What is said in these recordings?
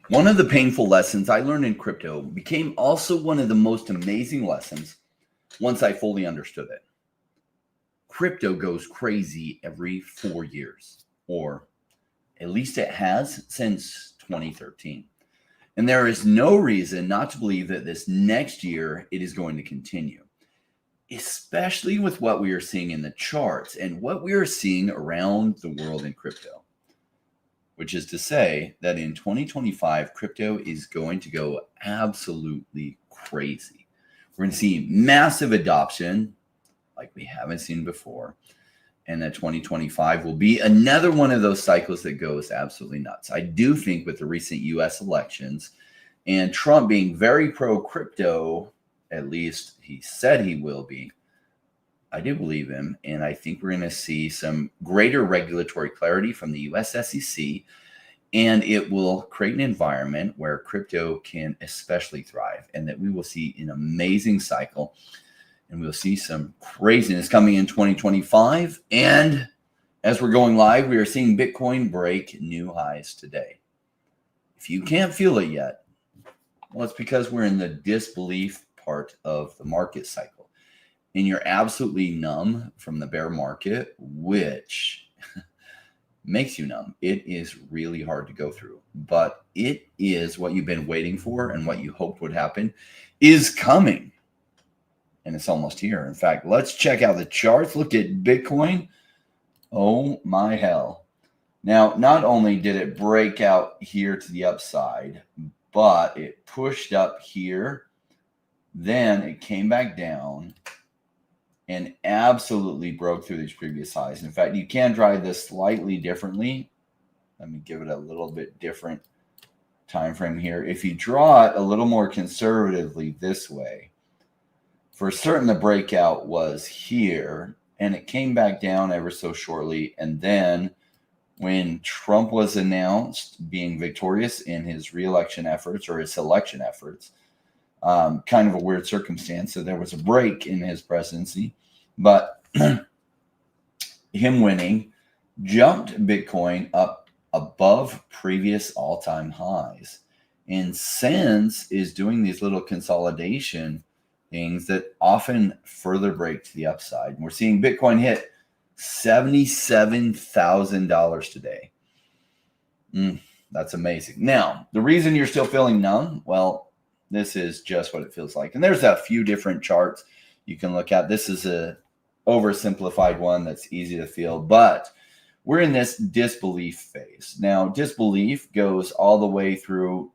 One of the painful lessons I learned in crypto became also one of the most amazing lessons once I fully understood it. Crypto goes crazy every 4 years, or at least it has since 2013. And there is no reason not to believe that this next year it is going to continue, especially with what we are seeing in the charts and what we are seeing around the world in crypto, which is to say that in 2025, crypto is going to go absolutely crazy. We're going to see massive adoption like we haven't seen before. And that 2025 will be another one of those cycles that goes absolutely nuts. I do think with the recent US elections and Trump being very pro crypto, at least he said he will be, I do believe him. And I think we're going to see some greater regulatory clarity from the US SEC. And it will create an environment where crypto can especially thrive, and that we will see an amazing cycle. And we'll see some craziness coming in 2025. And as we're going live, we are seeing Bitcoin break new highs today. If you can't feel it yet, well, it's because we're in the disbelief part of the market cycle. And you're absolutely numb from the bear market, which makes you numb. It is really hard to go through, but it is what you've been waiting for, and what you hoped would happen is coming. And it's almost here. In fact, let's check out the charts. Look at Bitcoin. Oh my hell. Now, not only did it break out here to the upside, but it pushed up here. Then it came back down and absolutely broke through these previous highs. In fact, you can drive this slightly differently. Let me give it a little bit different time frame here. If you draw it a little more conservatively this way, for certain the breakout was here, and it came back down ever so shortly. And then when Trump was announced being victorious in his re-election efforts, or his election efforts, kind of a weird circumstance. So there was a break in his presidency, but him winning jumped Bitcoin up above previous all-time highs, and since is doing these little consolidation things that often further break to the upside. And we're seeing Bitcoin hit $77,000 today. That's amazing. Now, the reason you're still feeling numb, well, this is just what it feels like. And there's a few different charts you can look at. This is a oversimplified one that's easy to feel, but we're in this disbelief phase. Now, disbelief goes all the way through.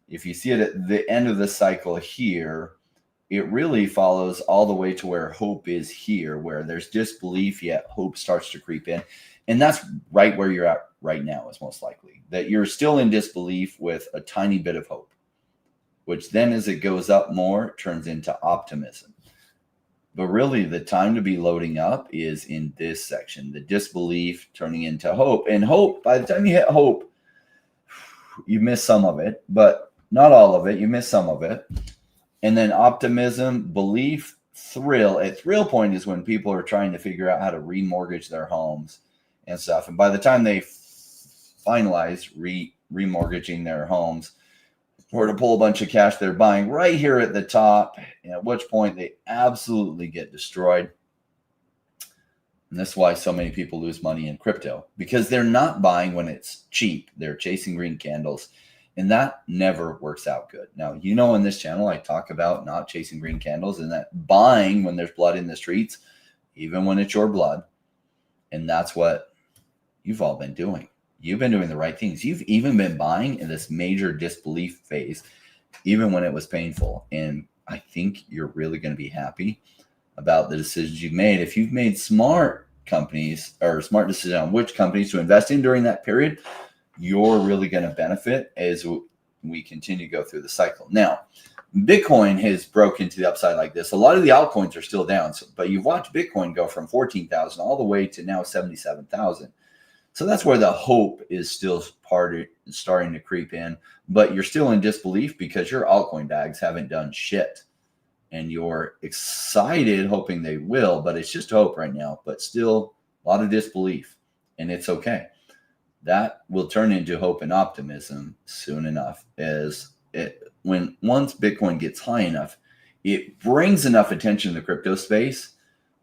If you see it at the end of the cycle here, it really follows all the way to where hope is here, where there's disbelief, yet hope starts to creep in. And that's right where you're at right now, is most likely that you're still in disbelief with a tiny bit of hope, which then as it goes up more turns into optimism. But really the time to be loading up is in this section, the disbelief turning into hope. And hope, by the time you hit hope, you miss some of it, but not all of it. You miss some of it. And then optimism, belief, thrill. At thrill point is when people are trying to figure out how to remortgage their homes and stuff. And by the time they finalize remortgaging their homes, or to pull a bunch of cash they're buying right here at the top, at which point they absolutely get destroyed. And that's why so many people lose money in crypto, because they're not buying when it's cheap. They're chasing green candles. And that never works out good. Now, you know, in this channel, I talk about not chasing green candles, and that buying when there's blood in the streets, even when it's your blood. And that's what you've all been doing. You've been doing the right things. You've even been buying in this major disbelief phase, even when it was painful. And I think you're really going to be happy about the decisions you've made. If you've made smart companies, or smart decisions on which companies to invest in during that period, you're really going to benefit as we continue to go through the cycle. Now, Bitcoin has broken to the upside like this. A lot of the altcoins are still down, but you've watched Bitcoin go from 14,000 all the way to now 77,000. So that's where the hope is still starting to creep in, but you're still in disbelief because your altcoin bags haven't done shit. And you're excited, hoping they will, but it's just hope right now, but still a lot of disbelief, and it's okay. that will turn into hope and optimism soon enough. Once Bitcoin gets high enough, it brings enough attention to the crypto space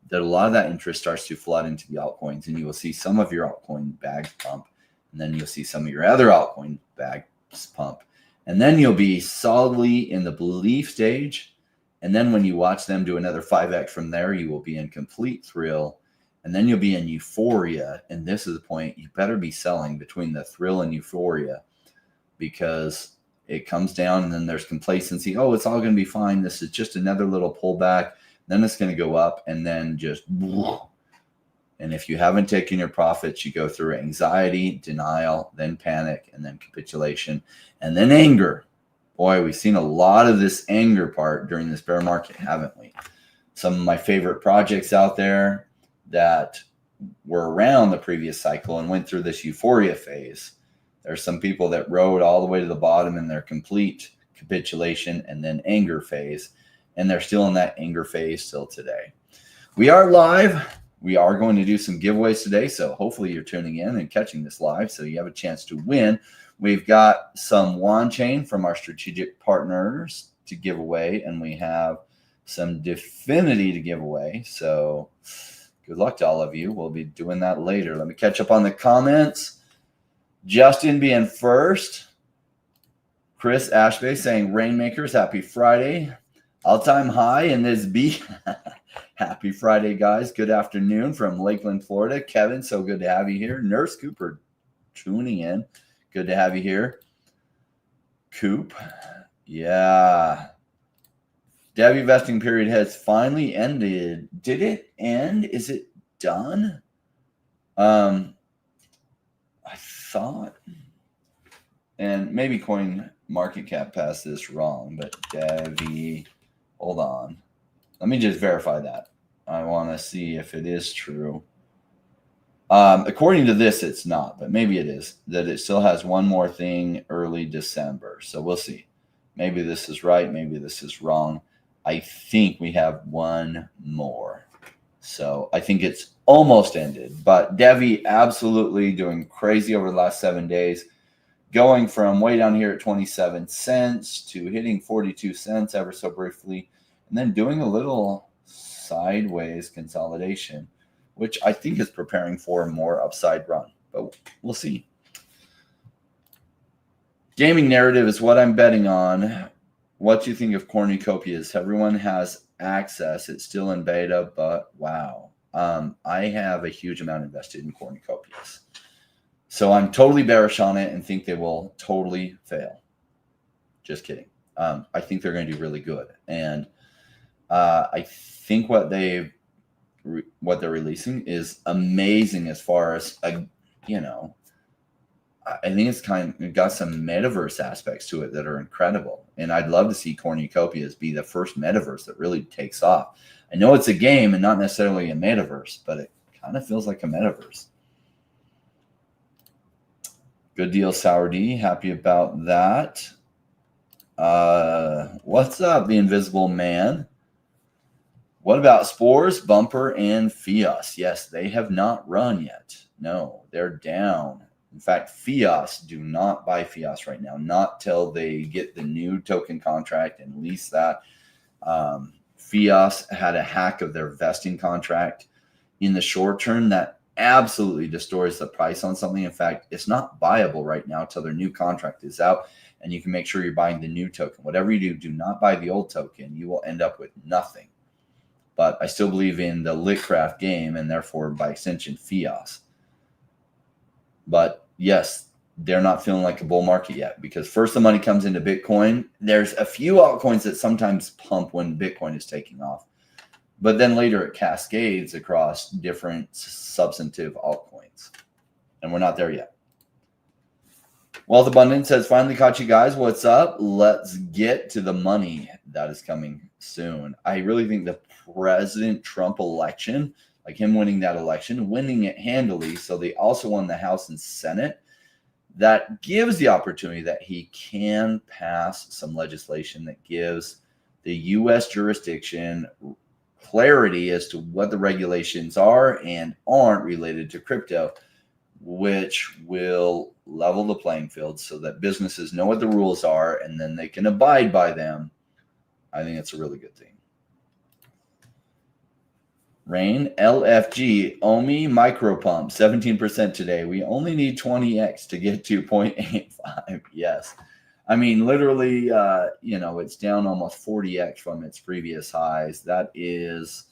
that a lot of that interest starts to flood into the altcoins, and you will see some of your altcoin bags pump, and then you'll see some of your other altcoin bags pump, and then you'll be solidly in the belief stage. And then when you watch them do another 5x from there, you will be in complete thrill. And then you'll be in euphoria. And this is the point. You better be selling between the thrill and euphoria, because it comes down and then there's complacency. Oh, it's all going to be fine. This is just another little pullback. Then it's going to go up and then just. And if you haven't taken your profits, you go through anxiety, denial, then panic, and then capitulation, and then anger. Boy, we've seen a lot of this anger part during this bear market, haven't we? Some of my favorite projects out there that were around the previous cycle and went through this euphoria phase. There's some people that rode all the way to the bottom in their complete capitulation and then anger phase, and they're still in that anger phase still today. We are live. We are going to do some giveaways today, so hopefully you're tuning in and catching this live so you have a chance to win. We've got some Wanchain from our strategic partners to give away, and we have some Definity to give away. So good luck to all of you. We'll be doing that later. Let me catch up on the comments. Justin being first. Chris Ashbay saying, Rainmakers, happy Friday. All-time high in this beat. Happy Friday, guys. Good afternoon from Lakeland, Florida. Kevin, so good to have you here. Nurse Cooper tuning in. Good to have you here. Coop. Yeah. Debbie vesting period has finally ended. Did it end? Is it done? I thought, and maybe Coin Market Cap passed this wrong, but Debbie, hold on. Let me just verify that. I want to see if it is true. According to this, it's not, but maybe it is, that it still has one more thing early December. So we'll see. Maybe this is right. Maybe this is wrong. I think we have one more. So I think it's almost ended. But Devi absolutely doing crazy over the last 7 days, going from way down here at 27 cents to hitting 42 cents ever so briefly, and then doing a little sideways consolidation, which I think is preparing for a more upside run, but we'll see. Gaming narrative is what I'm betting on. What do you think of Cornucopias? Everyone has access. It's still in beta, but wow. I have a huge amount invested in Cornucopias. So I'm totally bearish on it and think they will totally fail. Just kidding. I think they're going to do really good. And I think what they're releasing is amazing as far as, I think it's got some metaverse aspects to it that are incredible. And I'd love to see Cornucopias be the first metaverse that really takes off. I know it's a game and not necessarily a metaverse, but it kind of feels like a metaverse. Good deal, Sour D. Happy about that. What's up, the Invisible Man? What about Spores, Bumper, and Fias? Yes, they have not run yet. No, they're down. In fact, Fias, do not buy Fias right now, not till they get the new token contract and lease that. Fias had a hack of their vesting contract in the short term that absolutely destroys the price on something. In fact, it's not buyable right now till their new contract is out, and you can make sure you're buying the new token. Whatever you do, do not buy the old token. You will end up with nothing. But I still believe in the Litcraft game and therefore, by extension, Fias. But yes, they're not feeling like a bull market yet because first the money comes into Bitcoin. There's a few altcoins that sometimes pump when Bitcoin is taking off. But then later it cascades across different substantive altcoins. And we're not there yet. Wealth Abundance has finally caught you guys. What's up? Let's get to the money that is coming soon. I really think the President Trump election, like him winning that election, winning it handily, so they also won the House and Senate, that gives the opportunity that he can pass some legislation that gives the U.S. jurisdiction clarity as to what the regulations are and aren't related to crypto. which will level the playing field so that businesses know what the rules are and then they can abide by them. I think it's a really good thing. Rain, LFG, OMI, micro pump, 17% today. We only need 20x to get to 0.85. Yes. I mean, literally, it's down almost 40x from its previous highs. That is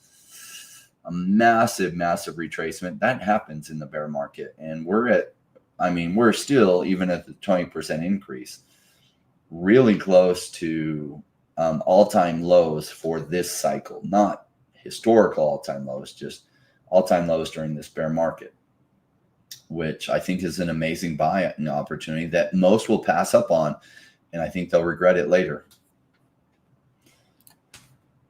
a massive, massive retracement. That happens in the bear market. And we're still, even at the 20% increase, really close to all-time lows for this cycle, not historical all-time lows, just all-time lows during this bear market, which I think is an amazing buy opportunity that most will pass up on, and I think they'll regret it later.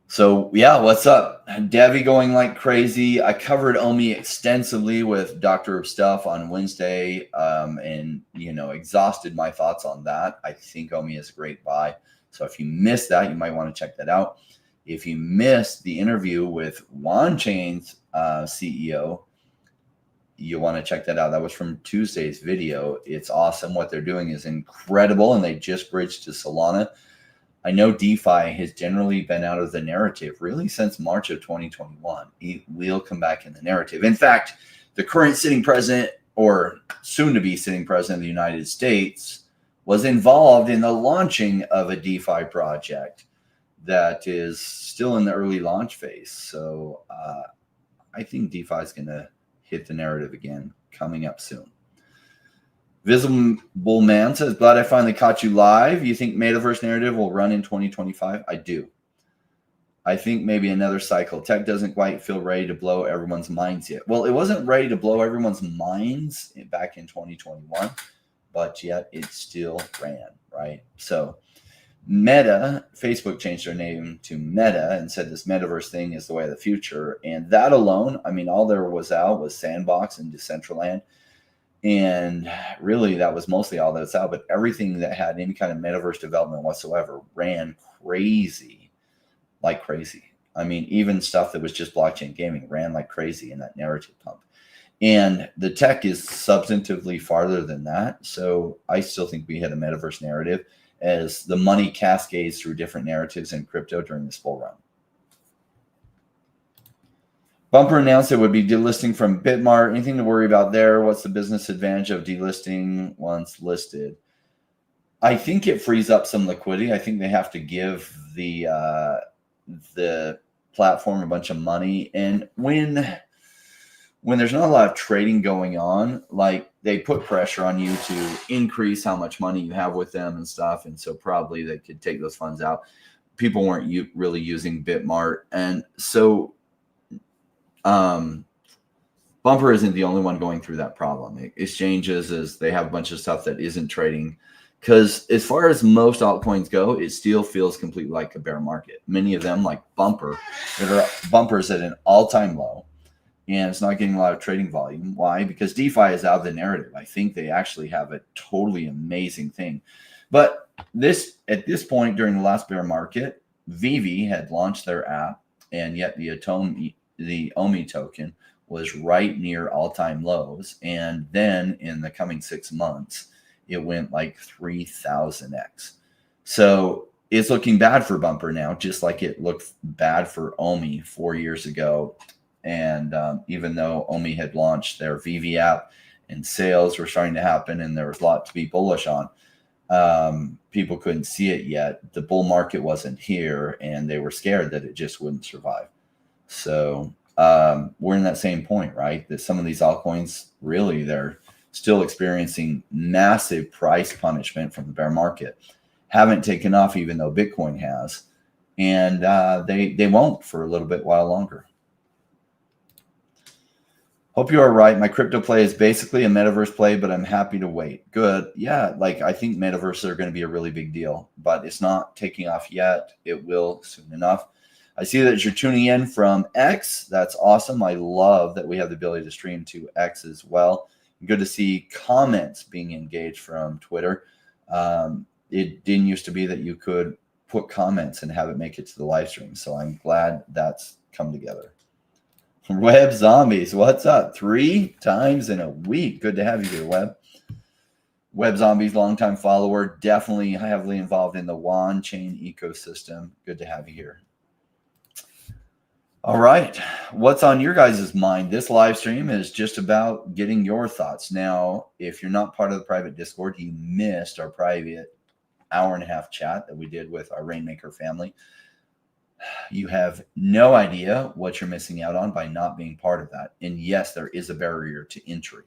So yeah, what's up? Devi going like crazy. I covered OMI extensively with Dr. Stuff on Wednesday, and exhausted my thoughts on that. I think OMI is a great buy. So if you missed that, you might want to check that out. If you missed the interview with Wanchain's CEO, you want to check that out. That was from Tuesday's video. It's awesome. What they're doing is incredible, and they just bridged to Solana. I know DeFi has generally been out of the narrative really since March of 2021. It will come back in the narrative. In fact, the current sitting president, or soon to be sitting president of the United States, was involved in the launching of a DeFi project that is still in the early launch phase. So I think DeFi is going to hit the narrative again coming up soon. Visible Man says, glad I finally caught you live. You think Metaverse narrative will run in 2025? I do. I think maybe another cycle. Tech doesn't quite feel ready to blow everyone's minds yet. Well, it wasn't ready to blow everyone's minds back in 2021, but yet it still ran, right? So Meta, Facebook changed their name to Meta and said this metaverse thing is the way of the future. And that alone, I mean, all there was out was Sandbox and Decentraland. And really, that was mostly all that's out. But everything that had any kind of metaverse development whatsoever ran crazy, like crazy. I mean, even stuff that was just blockchain gaming ran like crazy in that narrative pump. And the tech is substantively farther than that. So I still think we had a metaverse narrative as the money cascades through different narratives in crypto during this bull run. Bumper announced it would be delisting from Bitmart. Anything to worry about there? What's the business advantage of delisting once listed? I think it frees up some liquidity. I think they have to give the platform a bunch of money. And when there's not a lot of trading going on, like they put pressure on you to increase how much money you have with them and stuff. And so probably they could take those funds out. People weren't really using Bitmart. And so Bumper isn't the only one going through that problem. Exchanges, as they have a bunch of stuff that isn't trading. Because as far as most altcoins go, it still feels completely like a bear market. Many of them, like Bumper, Bumper's at an all-time low. And it's not getting a lot of trading volume. Why? Because DeFi is out of the narrative. I think they actually have a totally amazing thing. But at this point during the last bear market, Vivi had launched their app, and yet the OMI token was right near all-time lows. And then in the coming 6 months, it went like 3,000x. So it's looking bad for Bumper now, just like it looked bad for OMI 4 years ago. And even though OMI had launched their Vivi app and sales were starting to happen and there was a lot to be bullish on, people couldn't see it yet. The bull market wasn't here and they were scared that it just wouldn't survive. So we're in that same point, right? That some of these altcoins, really, they're still experiencing massive price punishment from the bear market. Haven't taken off even though Bitcoin has. And they won't for a little bit while longer. Hope you are right. My crypto play is basically a metaverse play, but I'm happy to wait. Good. Yeah, like I think metaverses are going to be a really big deal, but it's not taking off yet. It will soon enough. I see that you're tuning in from X. That's awesome. I love that we have the ability to stream to X as well. Good to see comments being engaged from Twitter. It didn't used to be that you could put comments and have it make it to the live stream. So I'm glad that's come together. Web Zombies, what's up? 3 times in a week. Good to have you here, Web. Web Zombies, longtime follower, definitely heavily involved in the Wanchain ecosystem. Good to have you here. All right, what's on your guys' mind? This live stream is just about getting your thoughts. Now, if you're not part of the private Discord, you missed our private hour-and-a-half chat that we did with our Rainmaker family. You have no idea what you're missing out on by not being part of that. And yes, there is a barrier to entry.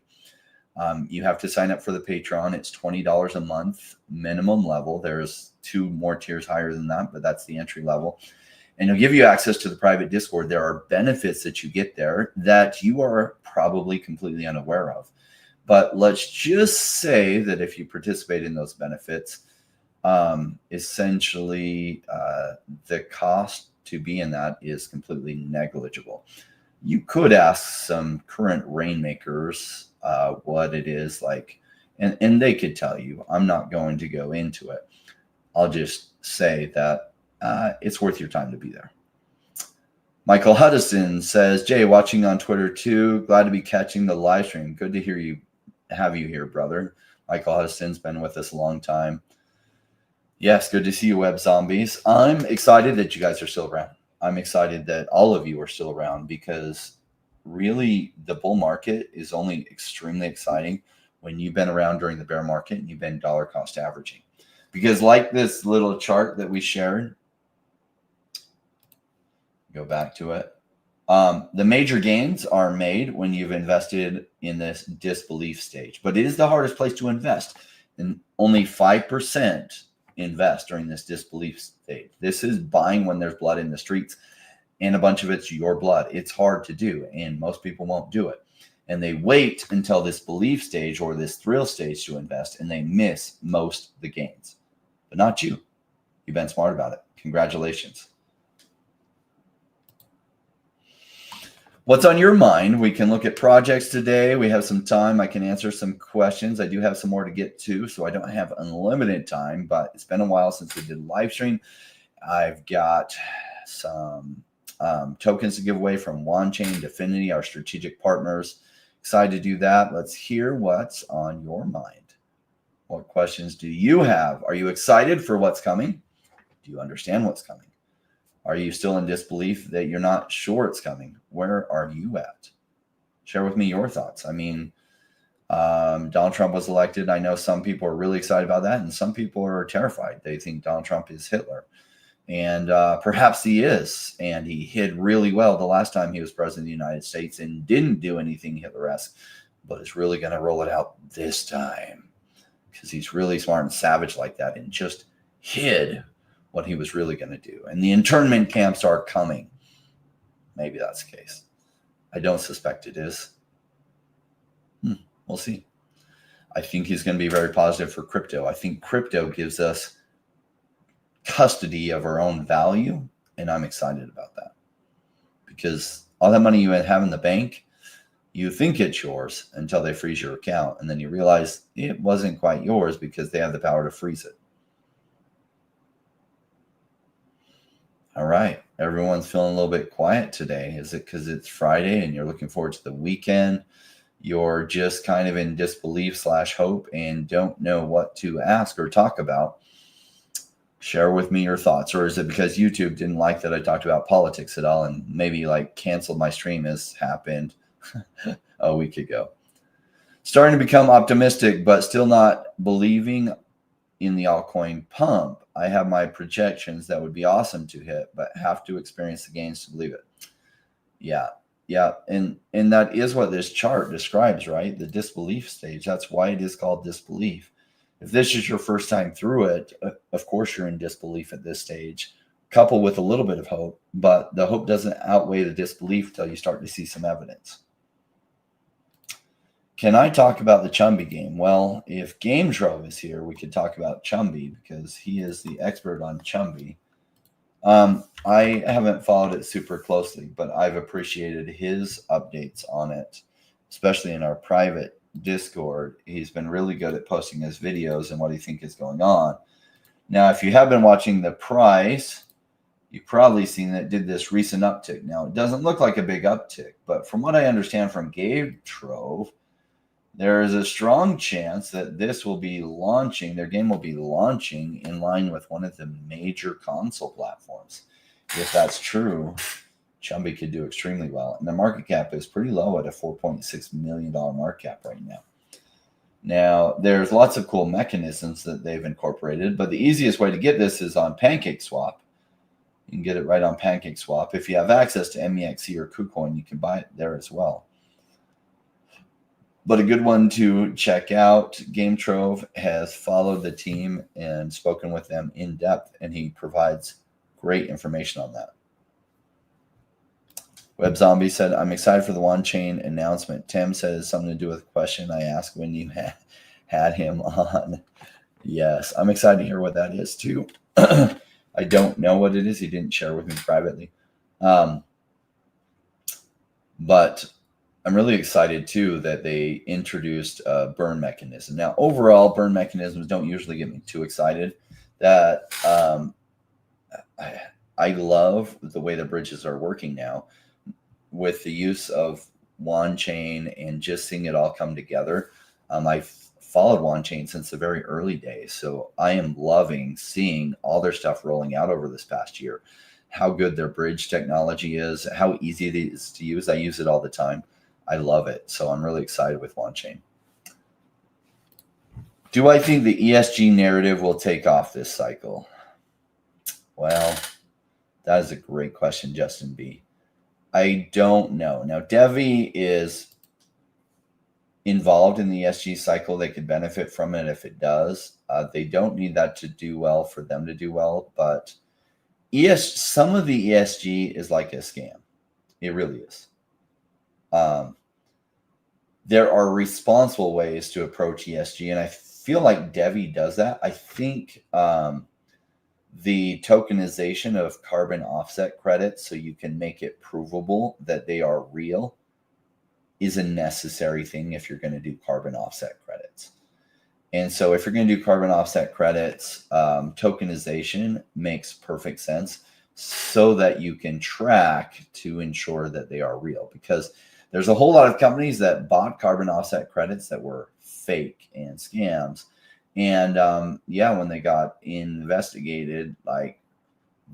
You have to sign up for the Patreon. It's $20 a month minimum level. There's 2 more tiers higher than that, but that's the entry level. And it'll give you access to the private Discord. There are benefits that you get there that you are probably completely unaware of. But let's just say that if you participate in those benefits, essentially the cost to be in that is completely negligible. You could ask some current Rainmakers what it is like, and they could tell you. I'm not going to go into it. I'll just say that it's worth your time to be there. Michael Huddison says, Jay, watching on Twitter too. Glad to be catching the live stream. Good to hear you, have you here, brother. Michael Huddison's been with us a long time. Yes, good to see you, Web Zombies. I'm excited that you guys are still around. I'm excited that all of you are still around because really the bull market is only extremely exciting when you've been around during the bear market and you've been dollar cost averaging. Because like this little chart that we shared, go back to it. The major gains are made when you've invested in this disbelief stage, but it is the hardest place to invest. And only 5% invest during this disbelief stage. This is buying when there's blood in the streets, and a bunch of it's your blood. It's hard to do, and most people won't do it. And they wait until this belief stage or this thrill stage to invest, and they miss most of the gains. But not you. You've been smart about it. Congratulations. What's on your mind? We can look at projects today. We have some time. I can answer some questions. I do have some more to get to, so I don't have unlimited time, but it's been a while since we did a live stream. I've got some tokens to give away from Wanchain, Definity, our strategic partners. Excited to do that. Let's hear what's on your mind. What questions do you have? Are you excited for what's coming? Do you understand what's coming? Are you still in disbelief that you're not sure it's coming? Where are you at? Share with me your thoughts. I mean, Donald Trump was elected. I know some people are really excited about that, and some people are terrified. They think Donald Trump is Hitler. And perhaps he is. And he hid really well the last time he was president of the United States and didn't do anything Hitler-esque, but is really going to roll it out this time because he's really smart and savage like that and just hid what he was really going to do. And the internment camps are coming. Maybe that's the case. I don't suspect it is. We'll see. I think he's going to be very positive for crypto. I think crypto gives us custody of our own value, and I'm excited about that. Because all that money you have in the bank, you think it's yours until they freeze your account, and then you realize it wasn't quite yours because they have the power to freeze it. All right. Everyone's feeling a little bit quiet today. Is it because it's Friday and you're looking forward to the weekend? You're just kind of in disbelief / hope and don't know what to ask or talk about? Share with me your thoughts. Or is it because YouTube didn't like that I talked about politics at all and maybe like canceled my stream as happened a week ago? Starting to become optimistic, but still not believing in the altcoin pump. I have my projections that would be awesome to hit, but have to experience the gains to believe it. Yeah. And that is what this chart describes, right? The disbelief stage. That's why it is called disbelief. If this is your first time through it, of course you're in disbelief at this stage, coupled with a little bit of hope, but the hope doesn't outweigh the disbelief till you start to see some evidence. Can I talk about the Chumby game? Well, if Game Trove is here, we could talk about Chumby because he is the expert on Chumby. I haven't followed it super closely, but I've appreciated his updates on it, especially in our private Discord. He's been really good at posting his videos and what he thinks is going on. Now, if you have been watching the price, You've probably seen that it did this recent uptick. Now, it doesn't look like a big uptick, but from what I understand from Game Trove, there is a strong chance that this will be launching, their game will be launching in line with one of the major console platforms. If that's true, Chumby could do extremely well. And the market cap is pretty low at a $4.6 million market cap right now. Now, there's lots of cool mechanisms that they've incorporated, but the easiest way to get this is on PancakeSwap. You can get it right on PancakeSwap. If you have access to MEXC or KuCoin, you can buy it there as well. But a good one to check out, Game Trove has followed the team and spoken with them in depth, and he provides great information on that. Web Zombie said, I'm excited for the Wanchain announcement. Tim said it's something to do with a question I asked when you had him on. Yes, I'm excited to hear what that is too. I don't know what it is. He didn't share with me privately. But I'm really excited too that they introduced a burn mechanism. Now, overall, burn mechanisms don't usually get me too excited. That I love the way the bridges are working now with the use of Wanchain and just seeing it all come together. I've followed Wanchain since the very early days, so I am loving seeing all their stuff rolling out over this past year. How good their bridge technology is, how easy it is to use. I use it all the time. I love it. So I'm really excited with Wanchain. Do I think the ESG narrative will take off this cycle? Well, that is a great question, Justin B. I don't know. Now, Devi is involved in the ESG cycle. They could benefit from it if it does. They don't need that to do well for them to do well, but some of the ESG is like a scam. It really is. There are responsible ways to approach ESG, and I feel like Devi does that. I think the tokenization of carbon offset credits, so you can make it provable that they are real, is a necessary thing if you're going to do carbon offset credits. And so if you're going to do carbon offset credits, tokenization makes perfect sense so that you can track to ensure that they are real, because there's a whole lot of companies that bought carbon offset credits that were fake and scams. And when they got investigated,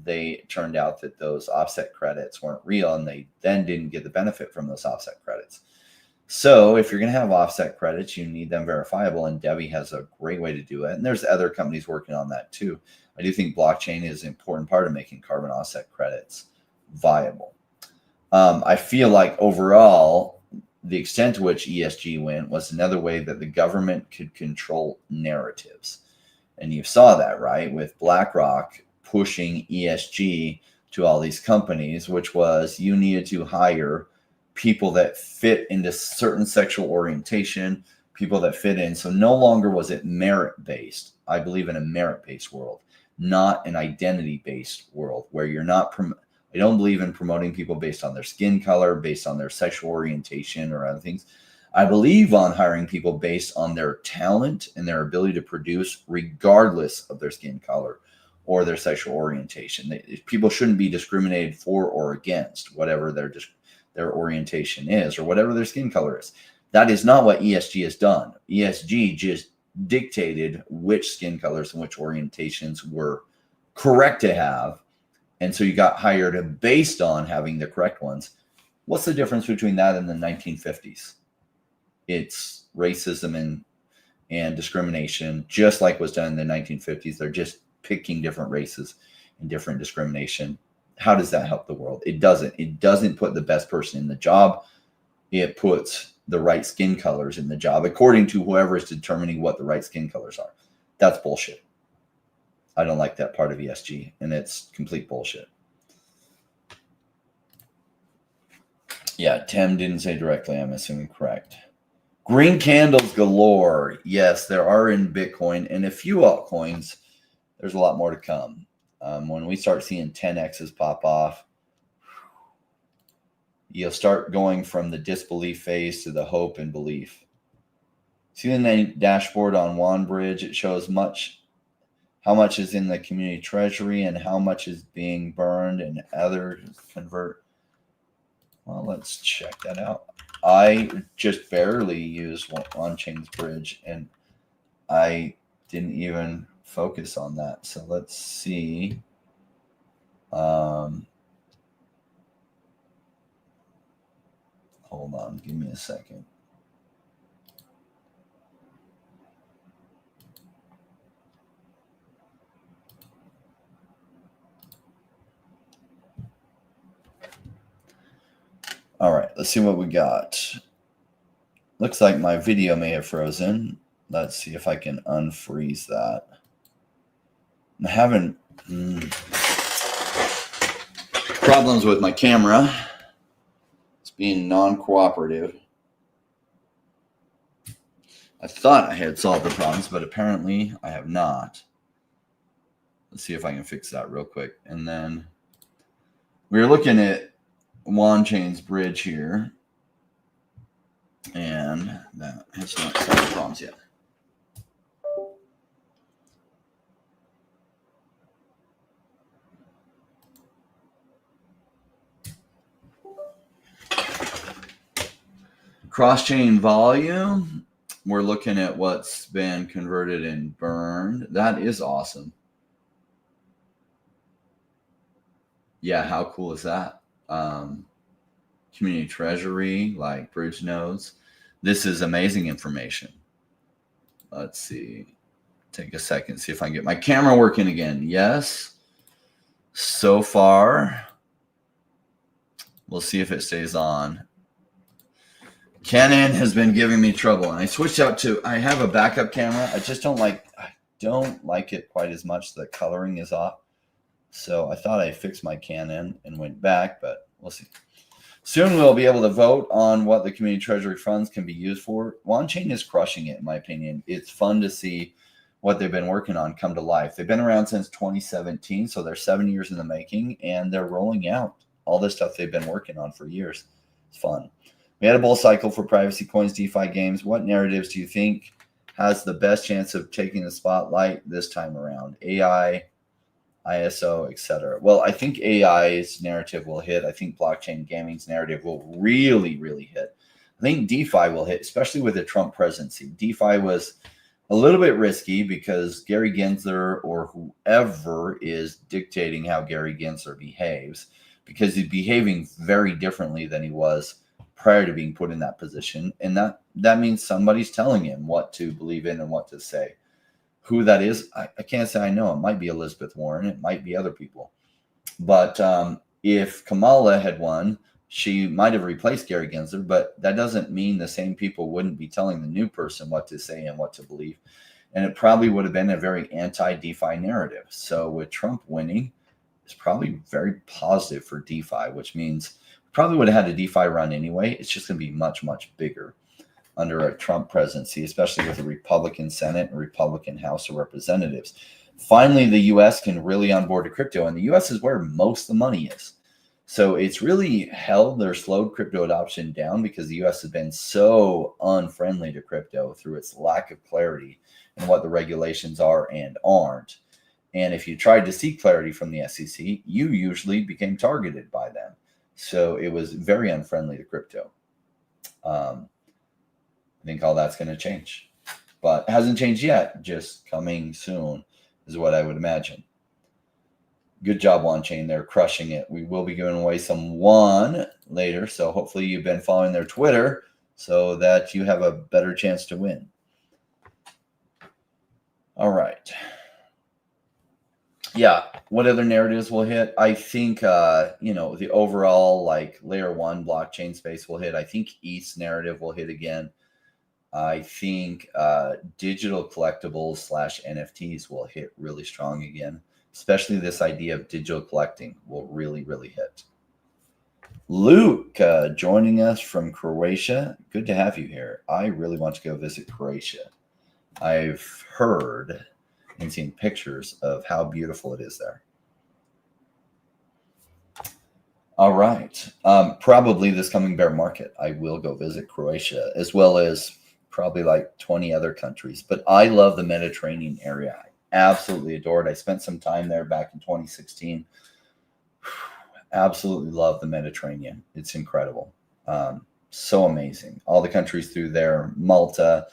they turned out that those offset credits weren't real, and they then didn't get the benefit from those offset credits. So if you're going to have offset credits, you need them verifiable, and Devi has a great way to do it. And there's other companies working on that too. I do think blockchain is an important part of making carbon offset credits viable. I feel like overall, the extent to which ESG went was another way that the government could control narratives. And you saw that, right, with BlackRock pushing ESG to all these companies, which was you needed to hire people that fit into certain sexual orientation, people that fit in. So no longer was it merit-based. I believe in a merit-based world, not an identity-based world where you're not I don't believe in promoting people based on their skin color, based on their sexual orientation or other things. I believe on hiring people based on their talent and their ability to produce regardless of their skin color or their sexual orientation. People shouldn't be discriminated for or against whatever their orientation is or whatever their skin color is. That is not what ESG has done. ESG just dictated which skin colors and which orientations were correct to have. And so you got hired based on having the correct ones. What's the difference between that and the 1950s? It's racism and discrimination, just like was done in the 1950s. They're just picking different races and different discrimination. How does that help the world? It doesn't. It doesn't put the best person in the job. It puts the right skin colors in the job according to whoever is determining what the right skin colors are. That's bullshit. I don't like that part of ESG, and it's complete bullshit. Yeah, Tim didn't say directly. I'm assuming correct. Green candles galore. Yes, there are in Bitcoin and a few altcoins. There's a lot more to come. When we start seeing 10Xs pop off, you'll start going from the disbelief phase to the hope and belief. See the dashboard on WanBridge? It shows how much is in the community treasury and how much is being burned and other convert. Well, let's check that out. I just barely used Wanchain's bridge, and I didn't even focus on that. So let's see. Hold on, give me a second. All right, let's see what we got. Looks like my video may have frozen. Let's see if I can unfreeze that. I'm having problems with my camera. It's being non-cooperative. I thought I had solved the problems, but apparently I have not. Let's see if I can fix that real quick. And then we're looking at Wanchain's bridge here, and that has not solved the problems yet. Cross-chain volume, we're looking at what's been converted and burned. That is awesome. Yeah, how cool is that? Community treasury, like bridge nodes. This is amazing information. Let's see. Take a second, see if I can get my camera working again. Yes. So far, we'll see if it stays on. Canon has been giving me trouble, and I switched out to, I have a backup camera. I just don't like it quite as much. The coloring is off. So I thought I fixed my Canon and went back, but we'll see. Soon we'll be able to vote on what the community treasury funds can be used for. Wanchain is crushing it, in my opinion. It's fun to see what they've been working on come to life. They've been around since 2017, so they're 7 years in the making, and they're rolling out all this stuff they've been working on for years. It's fun. We had a bull cycle for privacy coins, DeFi games. What narratives do you think has the best chance of taking the spotlight this time around? AI, ISO, etc. Well, I think AI's narrative will hit. I think blockchain gaming's narrative will really, really hit. I think DeFi will hit, especially with the Trump presidency. DeFi was a little bit risky because Gary Gensler or whoever is dictating how Gary Gensler behaves, because he's behaving very differently than he was prior to being put in that position. And that means somebody's telling him what to believe in and what to say. Who that is, I can't say I know. It might be Elizabeth Warren. It might be other people. But if Kamala had won, she might have replaced Gary Gensler, but that doesn't mean the same people wouldn't be telling the new person what to say and what to believe. And it probably would have been a very anti-DeFi narrative. So with Trump winning, it's probably very positive for DeFi, which means probably would have had a DeFi run anyway. It's just going to be much, much bigger under a Trump presidency, especially with a Republican Senate and Republican House of Representatives. Finally, the U.S. can really onboard to crypto, and the U.S. is where most of the money is. So it's really held or slowed crypto adoption down because the U.S. has been so unfriendly to crypto through its lack of clarity in what the regulations are and aren't. And if you tried to seek clarity from the SEC, you usually became targeted by them. So it was very unfriendly to crypto. I think all that's going to change, but it hasn't changed yet. Just coming soon is what I would imagine. Good job, Wanchain. They're crushing it. We will be giving away some one later, so hopefully you've been following their Twitter so that you have a better chance to win. All right. Yeah, what other narratives will hit? I think, the overall like layer one blockchain space will hit. I think ETH's narrative will hit again. I think digital collectibles / NFTs will hit really strong again, especially this idea of digital collecting will really, really hit. Luke joining us from Croatia. Good to have you here. I really want to go visit Croatia. I've heard and seen pictures of how beautiful it is there. All right. Probably this coming bear market, I will go visit Croatia, as well as probably like 20 other countries. But I love the Mediterranean area. Absolutely adored. I spent some time there back in 2016. Absolutely love the Mediterranean. It's incredible. So amazing. All the countries through there, Malta,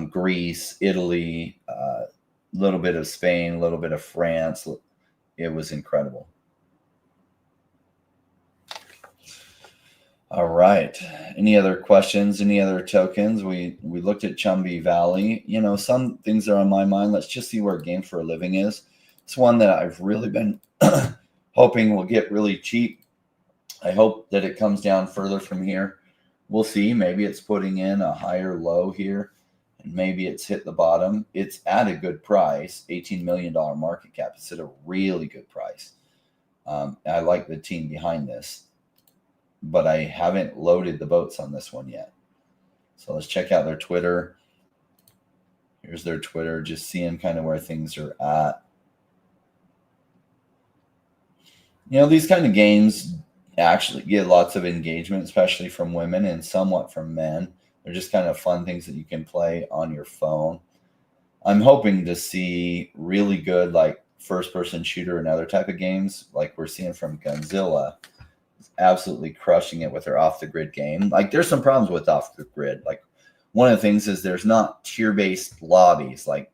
Greece, Italy, a little bit of Spain, a little bit of France. It was incredible. All right. Any other questions? Any other tokens? We looked at Chumby Valley. You know, some things are on my mind. Let's just see where Games for a Living is. It's one that I've really been hoping will get really cheap. I hope that it comes down further from here. We'll see. Maybe it's putting in a higher low here, and maybe it's hit the bottom. It's at a good price, $18 million market cap. It's at a really good price. I like the team behind this, but I haven't loaded the boats on this one yet. So let's check out their Twitter. Here's their Twitter, just seeing kind of where things are at. You know, these kind of games actually get lots of engagement, especially from women and somewhat from men. They're just kind of fun things that you can play on your phone. I'm hoping to see really good, like, first-person shooter and other type of games, like we're seeing from Gunzilla. Absolutely crushing it with their off-the-grid game. Like, there's some problems with off-the-grid. Like, one of the things is there's not tier-based lobbies. Like,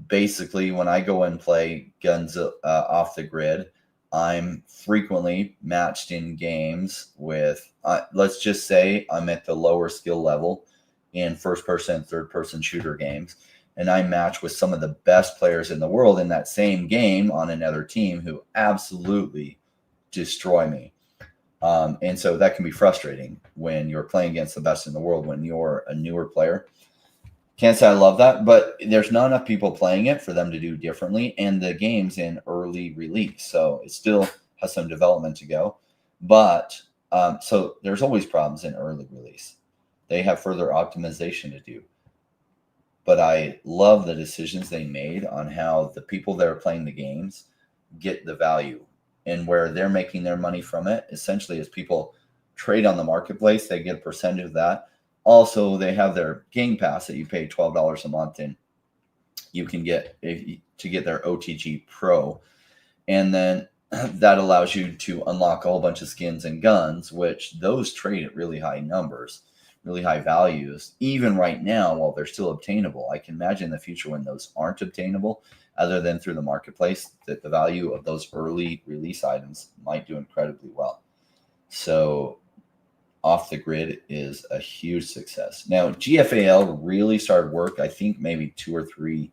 basically, when I go and play Gunzilla off-the-grid, I'm frequently matched in games with, let's just say I'm at the lower skill level in first-person, third-person shooter games, and I match with some of the best players in the world in that same game on another team who absolutely destroy me. And so that can be frustrating when you're playing against the best in the world when you're a newer player. Can't say I love that, but there's not enough people playing it for them to do differently. And the game's in early release, so it still has some development to go. But so there's always problems in early release. They have further optimization to do. But I love the decisions they made on how the people that are playing the games get the value. And where they're making their money from it, essentially, as people trade on the marketplace, they get a percentage of that. Also, they have their Game Pass that you pay $12 a month, and you can get to get their OTG Pro. And then that allows you to unlock a whole bunch of skins and guns, which those trade at really high numbers, really high values. Even right now, while they're still obtainable, I can imagine in the future when those aren't obtainable, other than through the marketplace, that the value of those early release items might do incredibly well. So off the grid is a huge success. Now, GFAL really started work, I think, maybe 2 or 3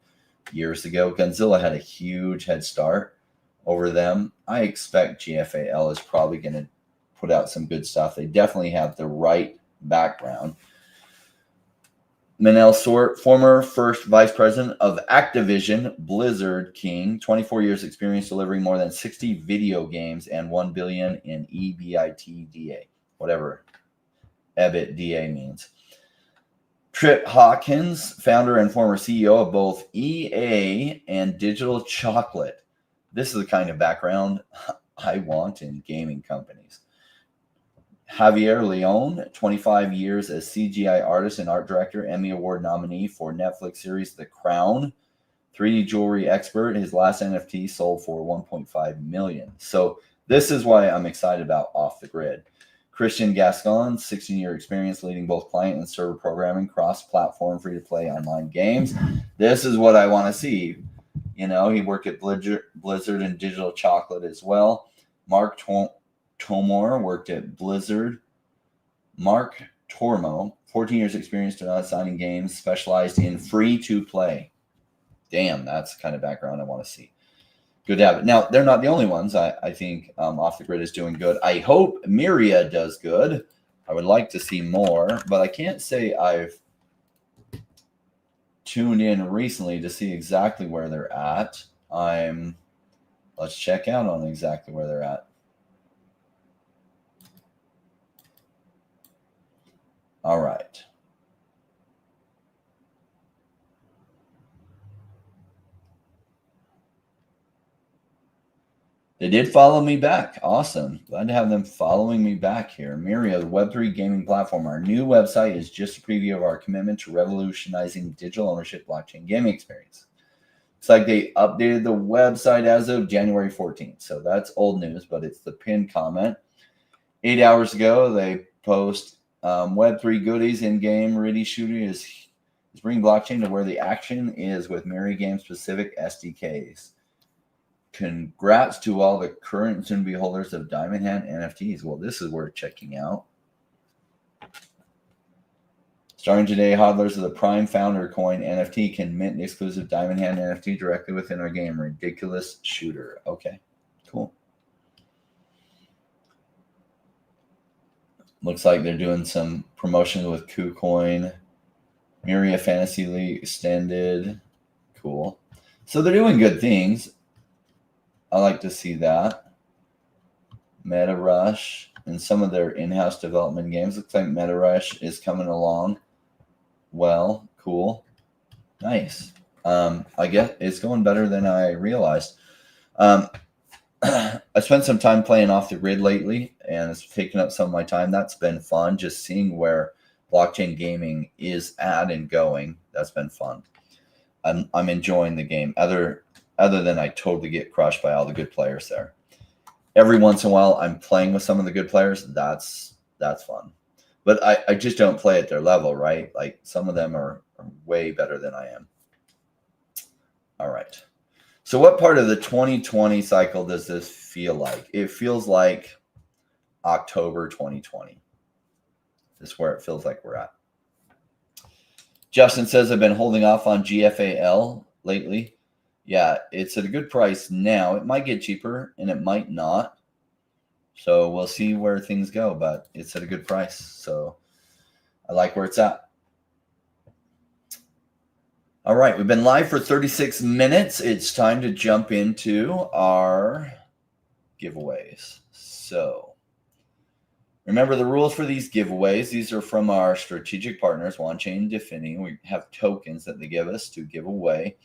years ago. Gunzilla had a huge head start over them. I expect GFAL is probably going to put out some good stuff. They definitely have the right background. Manel Sort, former first vice president of Activision Blizzard King, 24 years experience delivering more than 60 video games and $1 billion in EBITDA, whatever EBITDA means. Trip Hawkins, founder and former CEO of both EA and Digital Chocolate. This is the kind of background I want in gaming companies. Javier Leon, 25 years as CGI artist and art director, Emmy Award nominee for Netflix series The Crown, 3D jewelry expert. His last NFT sold for $1.5 million. So this is why I'm excited about Off the Grid. Christian Gascon, 16-year experience leading both client and server programming, cross-platform, free-to-play online games. This is what I want to see. You know, he worked at Blizzard and Digital Chocolate as well. Mark Tomor worked at Blizzard. Mark Tormo, 14 years experience designing games, specialized in free-to-play. Damn, that's the kind of background I want to see. Good to have it. Now, they're not the only ones. I think Off the Grid is doing good. I hope Myria does good. I would like to see more, but I can't say I've tuned in recently to see exactly where they're at. Let's check out on exactly where they're at. All right. They did follow me back. Awesome. Glad to have them following me back here. Myria, the Web3 gaming platform. Our new website is just a preview of our commitment to revolutionizing digital ownership blockchain gaming experience. It's like they updated the website as of January 14th. So that's old news, but it's the pinned comment. 8 hours ago, they post Web3 goodies in-game. Ready Shooter is bringing blockchain to where the action is with Myria game-specific SDKs. Congrats to all the current and soon-to-be holders of Diamond Hand NFTs. Well, this is worth checking out. Starting today, hodlers of the Prime Founder Coin NFT can mint an exclusive Diamond Hand NFT directly within our game. Ridiculous Shooter. Okay, cool. Looks like they're doing some promotions with KuCoin. Myria Fantasy League extended. Cool. So they're doing good things. I like to see that. Meta Rush and some of their in-house development games. Looks like Meta Rush is coming along. Well, cool. Nice. I guess it's going better than I realized. I spent some time playing off the grid lately, and it's taken up some of my time. That's been fun, just seeing where blockchain gaming is at and going. That's been fun. I'm enjoying the game, other than I totally get crushed by all the good players there. Every once in a while, I'm playing with some of the good players. That's fun. But I just don't play at their level, right? Like some of them are way better than I am. All right. So what part of the 2020 cycle does this feel like? It feels like October 2020. This is where it feels like we're at. Justin says, I've been holding off on GFAL lately. Yeah, it's at a good price now. It might get cheaper and it might not. So we'll see where things go, but it's at a good price. So I like where it's at. All right, we've been live for 36 minutes. It's time to jump into our giveaways. So remember the rules for these giveaways. These are from our strategic partners, Wanchain, Defini. We have tokens that they give us to give away.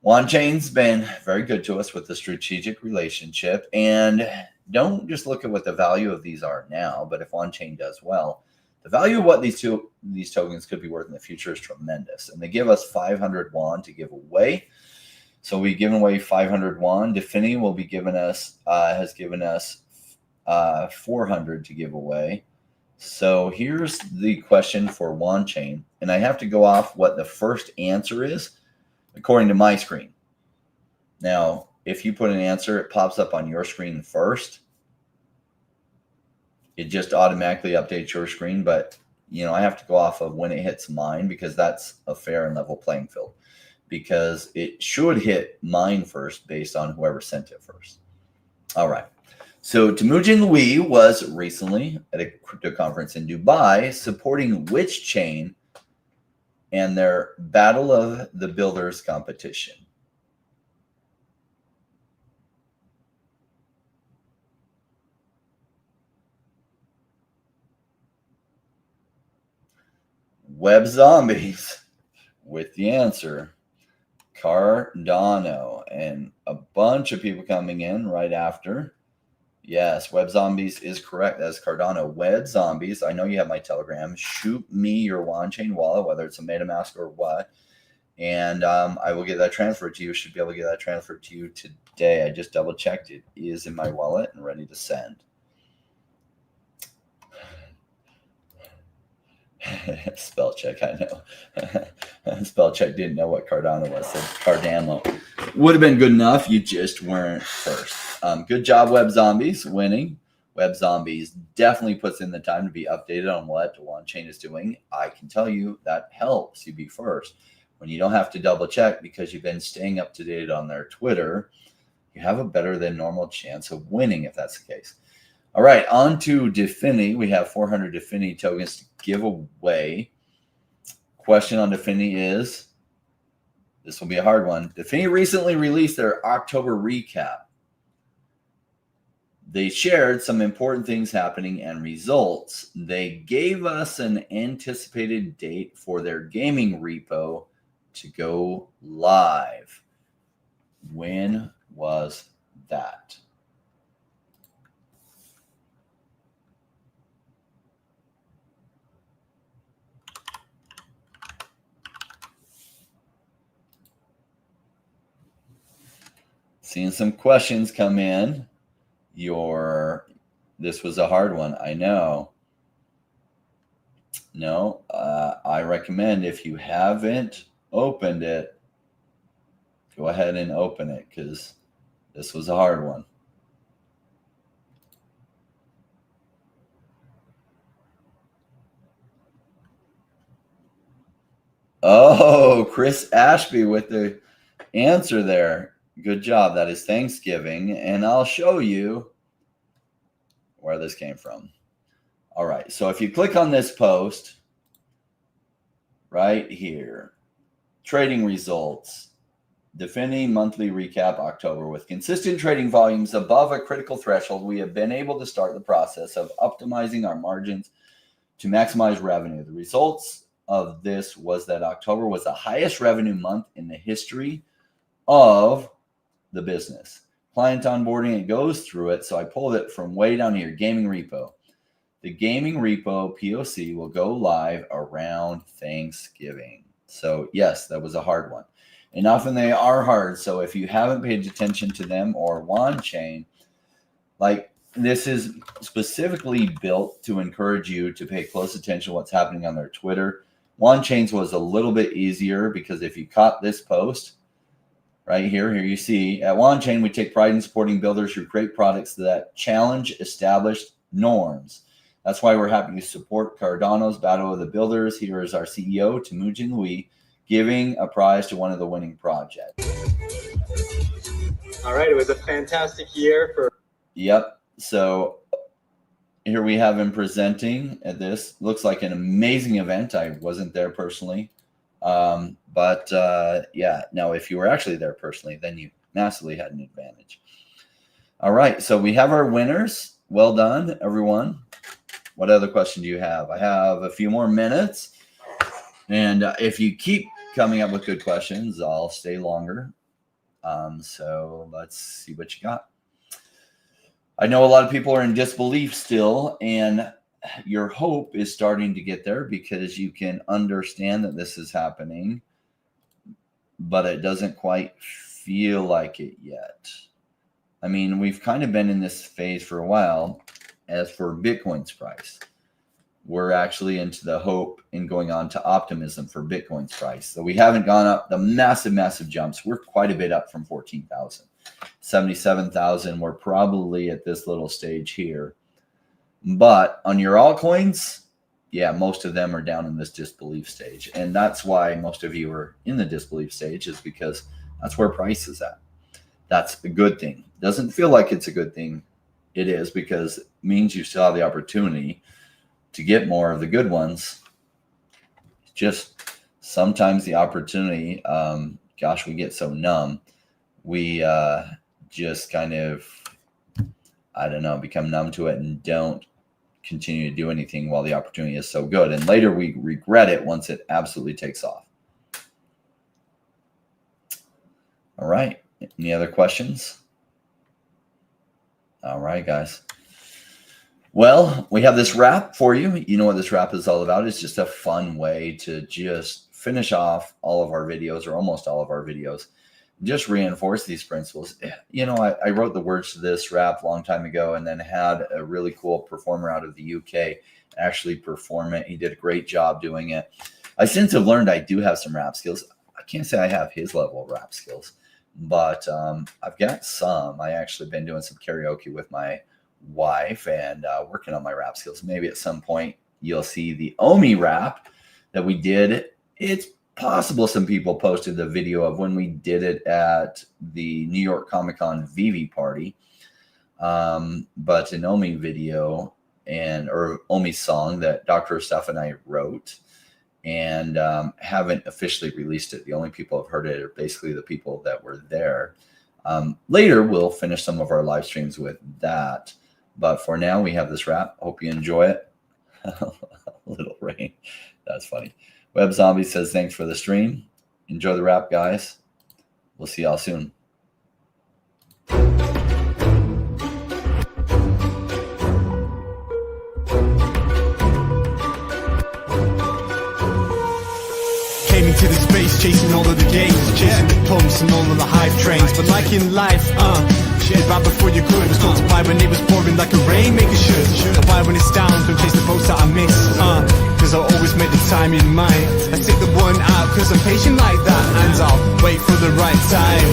Wanchain's been very good to us with the strategic relationship. And don't just look at what the value of these are now, but if Wanchain does well, the value of what these tokens could be worth in the future is tremendous. And they give us 500 WAN to give away. So we've given away 500 WAN. Defini will be giving us, has given us 400 to give away. So here's the question for Wanchain. And I have to go off what the first answer is according to my screen. Now, if you put an answer, it pops up on your screen first. It just automatically updates your screen, but I have to go off of when it hits mine because that's a fair and level playing field. Because it should hit mine first based on whoever sent it first. All right. So Temujin Louis was recently at a crypto conference in Dubai supporting which chain and their Battle of the Builders competition? Web Zombies with the answer. Cardano, and a bunch of people coming in right after. Yes, Web Zombies is correct. That's Cardano. Web Zombies, I know you have my Telegram. Shoot me your Wanchain wallet, whether it's a MetaMask or what, and I will get that transferred to you. Should be able to get that transferred to you today. I just double checked. It is in my wallet and ready to send. Spell check, I know. Spell check didn't know what Cardano was. So Cardano would have been good enough. You just weren't first. Good job, Web Zombies, winning. Web Zombies definitely puts in the time to be updated on what Wanchain is doing. I can tell you that helps you be first. When you don't have to double check because you've been staying up to date on their Twitter, you have a better than normal chance of winning if that's the case. All right, on to Defini. We have 400 Defini tokens to give away. Question on Defini is, this will be a hard one. Defini recently released their October recap. They shared some important things happening and results. They gave us an anticipated date for their gaming repo to go live. When was that? Seeing some questions come in. This was a hard one, I know. No, I recommend if you haven't opened it, go ahead and open it because this was a hard one. Oh, Chris Ashby with the answer there. Good job. That is Thanksgiving. And I'll show you where this came from. All right. So if you click on this post right here, trading results, defending monthly recap October with consistent trading volumes above a critical threshold, we have been able to start the process of optimizing our margins to maximize revenue. The results of this was that October was the highest revenue month in the history of the business. Client onboarding, it goes through it. So I pulled it from way down here, gaming repo. The gaming repo POC will go live around Thanksgiving. So yes, that was a hard one. And often they are hard. So if you haven't paid attention to them or Wanchain, like this is specifically built to encourage you to pay close attention to what's happening on their Twitter. Wanchain's was a little bit easier because if you caught this post right here you see at Wanchain, we take pride in supporting builders who create products that challenge established norms. That's why we're happy to support Cardano's Battle of the Builders. Here is our CEO, Temujin Louis, giving a prize to one of the winning projects. All right, it was a fantastic year for. Yep. So here we have him presenting at this. Looks like an amazing event. I wasn't there personally. But yeah, now if you were actually there personally, then you massively had an advantage. All right, so we have our winners. Well done, everyone. What other question do you have? I have a few more minutes. And if you keep coming up with good questions, I'll stay longer. So let's see what you got. I know a lot of people are in disbelief still, and your hope is starting to get there because you can understand that this is happening, but it doesn't quite feel like it yet. I mean, we've kind of been in this phase for a while. As for Bitcoin's price, we're actually into the hope and going on to optimism for Bitcoin's price. So we haven't gone up the massive jumps. We're quite a bit up from 14,000. 77,000. We're probably at this little stage here. But on your altcoins, yeah, most of them are down in this disbelief stage. And that's why most of you are in the disbelief stage, is because that's where price is at. That's a good thing. Doesn't feel like it's a good thing. It is, because it means you still have the opportunity to get more of the good ones. Just sometimes the opportunity, gosh, we get so numb. We just kind of, I don't know, become numb to it and don't continue to do anything while the opportunity is so good. And later we regret it once it absolutely takes off. All right. Any other questions? All right, guys. Well, we have this wrap for you. You know what this wrap is all about. It's just a fun way to just finish off all of our videos, or almost all of our videos. Just reinforce these principles. You know, I wrote the words to this rap a long time ago, and then had a really cool performer out of the UK actually perform it. He did a great job doing it. I since have learned I do have some rap skills. I can't say I have his level of rap skills, but I've got some. I actually been doing some karaoke with my wife and working on my rap skills. Maybe at some point you'll see the Omi rap that we did. It's possible some people posted the video of when we did it at the New York Comic-Con VV party. But an Omi video or Omi song that Dr. Stuff and I wrote, and haven't officially released it. The only people who've heard it are basically the people that were there. Later, we'll finish some of our live streams with that. But for now, we have this rap. Hope you enjoy it. A little rain. That's funny. Web Zombie says, thanks for the stream. Enjoy the rap, guys. We'll see y'all soon. Came into this space race, chasing all of the gains, chasing the pumps and all of the hype trains. But like in life, get bad before you're good. Was told to buy when it was pouring like a rainmaker should. I buy when it's down, don't chase the boats that I miss. Cause I always make the time in mind. I take the one out cause I'm patient like that, and I'll wait for the right time.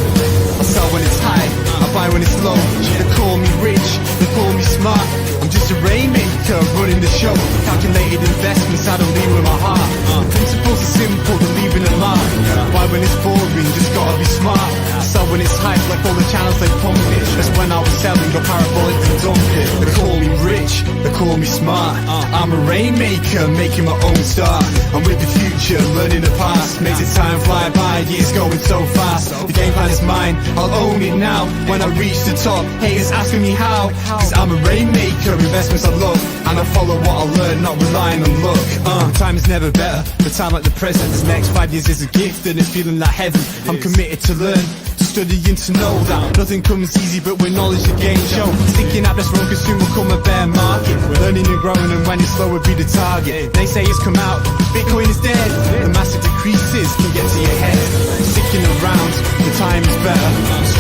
I sell when it's high, I buy when it's low. They call me rich, they call me smart. I'm just a rainmaker running the show. Calculated investments, I don't leave with my heart. Principles are simple, they're leaving a mark. Buy when it's boring, just gotta be smart. I sell when it's hype, like all the channels they pump it. That's when I was selling, got parabolic to dump it. They call me rich, they call me smart. I'm a rainmaker, making my own start. I'm with the future, learning the past. Makes it time fly by, years going so fast. The game plan is mine, I'll own it now. When I reach the top, haters asking me how. Cause I'm a rainmaker, investments I love, and I follow what I learn, not relying on luck. Time is never better, the time like the present. This next 5 years is a gift and it's feeling like heaven. I'm committed to learn, to study and to know that nothing comes easy, but with knowledge the game show. Sticking at best wrong, cause soon will come a bear market. Learning and growing, and when it's slow will be the target. Naysayers come out, Bitcoin is dead. The massive decreases can get to your head. Sticking around, the time is better.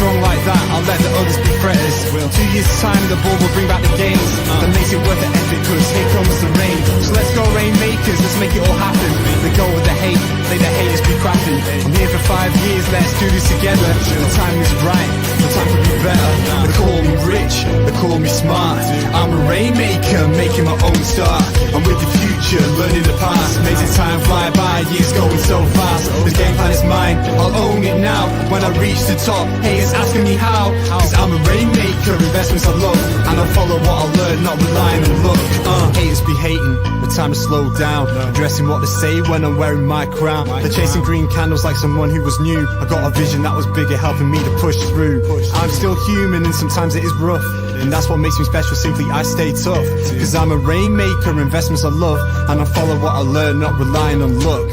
Strong like that, I'll let the others be fretters. 2 years time, the ball will bring back the gains. That makes it worth the effort, cause here comes the rain. So let's go rainmakers, let's make it all happen. Let go of the hate, let the haters be crafting. I'm here for 5 years, let's do this together. The time is right, the time could be better. They call me rich, they call me smart. I'm a rainmaker, making my own start. I'm with the future, learning the past. Makes it time fly by, years going so fast. This game plan is mine, I'll own it now. When I reach the top, haters asking me how. Cause I'm a rainmaker, investments I love, and I follow what I learn, not relying on luck. Haters be hating, the time to slow down. Addressing what they say when I'm wearing my crown. They're chasing green candles like someone who was new. I got a vision that was bigger, helping me to push through. I'm still human and sometimes it is rough, and that's what makes me special, simply I stay tough. Cause I'm a rainmaker, investments I love, and I follow what I learn, not relying on luck.